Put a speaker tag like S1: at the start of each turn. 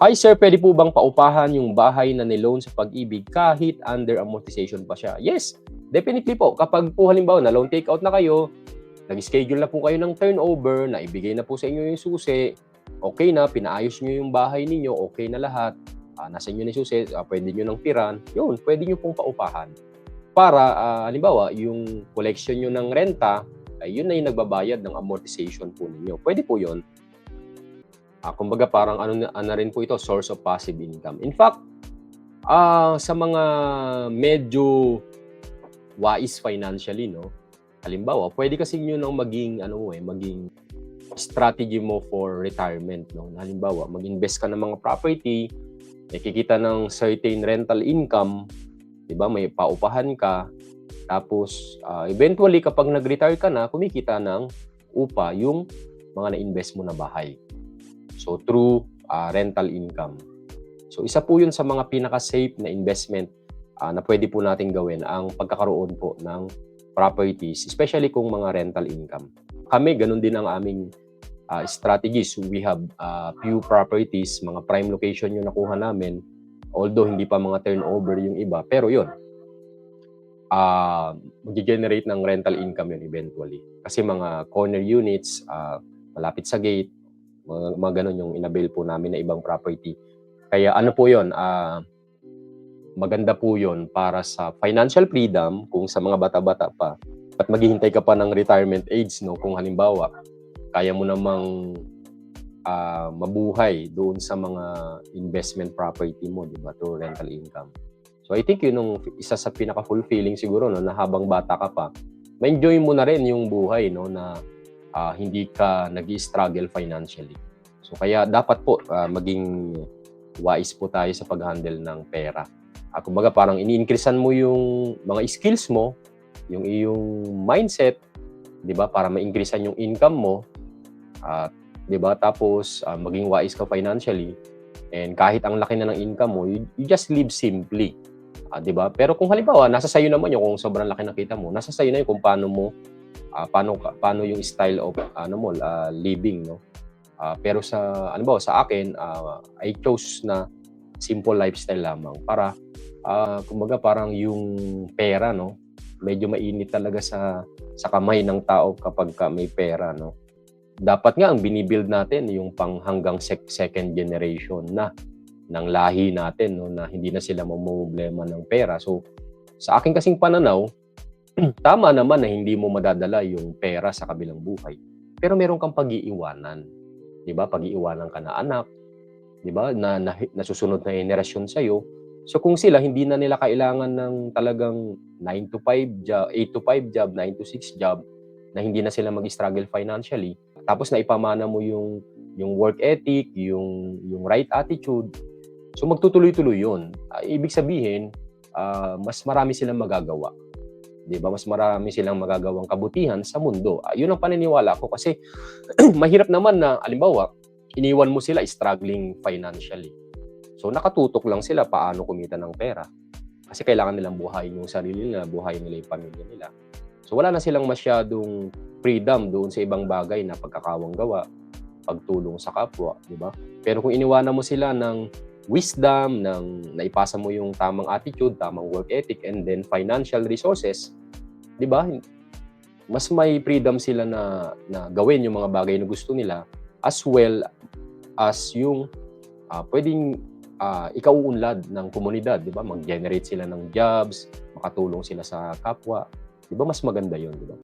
S1: Hi sir, pwede po bang paupahan yung bahay na niloan sa Pag-ibig kahit under amortization pa siya? Yes, definitely po. Kapag po halimbawa na loan takeout na kayo, nag-schedule na po kayo ng turnover, naibigay na po sa inyo yung susi, okay na, pinaayos nyo yung bahay ninyo, okay na lahat, nasa inyo na yung susi, pwede nyo nang tiran, yun, pwede nyo pong paupahan. Para, halimbawa, yung collection nyo ng renta, ay yun na yung nagbabayad ng amortization po ninyo. Pwede po yun. Kumbaga parang ano rin po ito, source of passive income. In fact, sa mga medyo wais financially, no? Halimbawa, pwede kasi yun ang maging maging strategy mo for retirement, no? Halimbawa, mag-invest ka ng mga property, nakikita ng certain rental income, 'di ba? May paupahan ka. Tapos eventually kapag nag-retire ka na, kumikita ng upa yung mga na-invest mo na bahay. So through rental income. So isa po 'yun sa mga pinaka-safe na investment na pwede po natin gawin ang pagkakaroon po ng properties, especially kung mga rental income. Kami ganun din ang aming strategies. We have few properties, mga prime location yung nakuha namin. Although hindi pa mga turnover yung iba, pero 'yun. Mag-generate ng rental income yun eventually. Kasi mga corner units, malapit sa gate, mga ganun yung inabail po namin na ibang property. Kaya ano po yun, maganda po yun para sa financial freedom kung sa mga bata-bata pa at maghihintay ka pa ng retirement age, no? Kung halimbawa, kaya mo namang mabuhay doon sa mga investment property mo, di ba, through rental income. So I think yun yung isa sa pinaka-fulfilling siguro, no, na habang bata ka pa, ma-enjoy mo na rin yung buhay, no, na hindi ka nag-i-struggle financially. So kaya dapat po maging wise po tayo sa pag-handle ng pera. Kumbaga parang ini-increasean mo yung mga skills mo, yung iyong mindset, 'di ba, para ma-increasean yung income mo, 'di ba? Tapos maging wise ka financially. And kahit ang laki na ng income mo, you just live simply. 'Di ba? Pero kung halimbawa nasa sayo naman yung kung sobrang laki ng kita mo, nasa sayo na yung kung paano mo paano yung style of living, no? Pero halimbawa sa akin, I chose na simple lifestyle lamang para kumbaga parang yung pera, no, medyo mainit talaga sa kamay ng tao kapag may pera, no. Dapat nga ang binibuild natin yung pang hanggang second generation na ng lahi natin, no, na hindi na sila mamomroblema ng pera. So sa akin kasing pananaw, tama naman na hindi mo madadala yung pera sa kabilang buhay. Pero meron kang pag-iiwanan, 'di ba? Pag-iiwanan ka na anak, 'di ba? Na nasusunod na henerasyon sa iyo. So kung sila hindi na nila kailangan ng talagang 9 to 5 job, 8 to 5 job, 9 to 6 job, na hindi na sila mag-struggle financially. Tapos naipamana mo yung work ethic, yung right attitude. So magtutuloy-tuloy 'yun. Ibig sabihin, mas marami silang magagawa. 'Di ba? Mas marami silang magagawang kabutihan sa mundo. 'Yun ang paniniwala ko kasi mahirap naman na halimbawa, iniwan mo sila struggling financially. So nakatutok lang sila paano kumita ng pera. Kasi kailangan nilang buhayin yung sarili nila, buhayin nila yung pamilya nila. So wala na silang masyadong freedom doon sa ibang bagay na pagkakawang gawa, pagtulong sa kapwa, 'di ba? Pero kung iniwanan mo sila ng wisdom, naipasa mo yung tamang attitude, tamang work ethic, and then financial resources, 'di ba? Mas may freedom sila na gawin yung mga bagay na gusto nila, as well as yung pwedeng ikauunlad ng komunidad, 'di ba? Mag-generate sila ng jobs, makatulong sila sa kapwa. 'Di ba mas maganda 'yun, 'di ba?